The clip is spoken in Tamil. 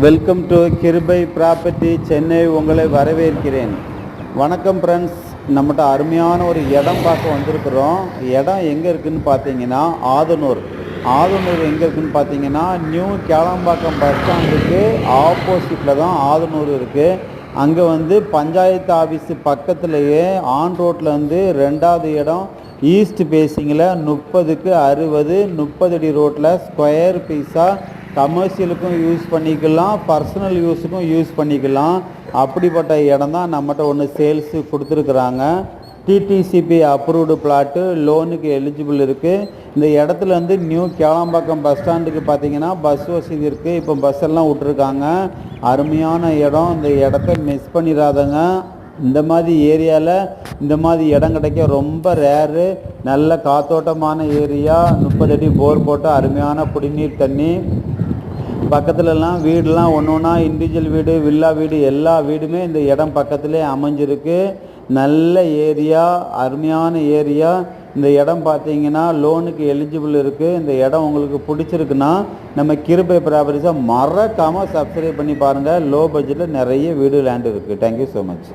வெல்கம் டு கிருபை ப்ராப்பர்ட்டி சென்னை. உங்களை வரவேற்கிறேன். வணக்கம் ஃப்ரெண்ட்ஸ். நம்மகிட்ட அருமையான ஒரு இடம் பார்க்க வந்திருக்கிறோம். இடம் எங்கே இருக்குதுன்னு பார்த்தீங்கன்னா ஆதனூர் எங்கே இருக்குதுன்னு பார்த்தீங்கன்னா நியூ கேளம்பாக்கம் பஸ் ஸ்டாண்டுக்கு ஆப்போசிட்டில் தான் ஆதனூர் இருக்குது. அங்கே வந்து பஞ்சாயத்து ஆஃபீஸு பக்கத்துலேயே ஆன் ரோட்டில் வந்து ரெண்டாவது இடம் ஈஸ்ட் பேசிங்கில் 30க்கு 60 30 அடி ரோட்டில் ஸ்கொயர் பீஸாக கமர்ஷியலுக்கும் யூஸ் பண்ணிக்கலாம், பர்சனல் யூஸுக்கும் யூஸ் பண்ணிக்கலாம். அப்படிப்பட்ட இடம் தான் நம்மகிட்ட ஒன்று சேல்ஸு கொடுத்துருக்குறாங்க. டிடிசிபி அப்ரூவ்டு பிளாட்டு, லோனுக்கு எலிஜிபிள் இருக்குது. இந்த இடத்துல வந்து நியூ கேளம்பாக்கம் பஸ் ஸ்டாண்டுக்கு பார்த்தீங்கன்னா பஸ் வசதி இருக்குது. இப்போ பஸ் எல்லாம் விட்ருக்காங்க. அருமையான இடம். இந்த இடத்த மிஸ் பண்ணிடாதங்க. இந்த மாதிரி ஏரியாவில் இந்த மாதிரி இடம் கிடைக்க ரொம்ப ரேரு. நல்ல காத்தோட்டமான ஏரியா, 30 அடி போர் போட்ட அருமையான குடிநீர் தண்ணி. பக்கத்துலலாம் வீடெலாம் ஒன்று ஒன்றா இண்டிவிஜுவல் வீடு, வில்லா வீடு, எல்லா வீடுமே இந்த இடம் பக்கத்துலேயே அமைஞ்சிருக்கு. நல்ல ஏரியா, அருமையான ஏரியா. இந்த இடம் பார்த்தீங்கன்னா லோனுக்கு எலிஜிபிள் இருக்குது. இந்த இடம் உங்களுக்கு பிடிச்சிருக்குன்னா நம்ம கிருபை ப்ராப்பர்ட்டிஸை மறக்காமல் சப்ஸ்கிரைப் பண்ணி பாருங்கள். லோ பட்ஜெட்டில் நிறைய வீடு லேண்ட் இருக்குது. Thank you so much.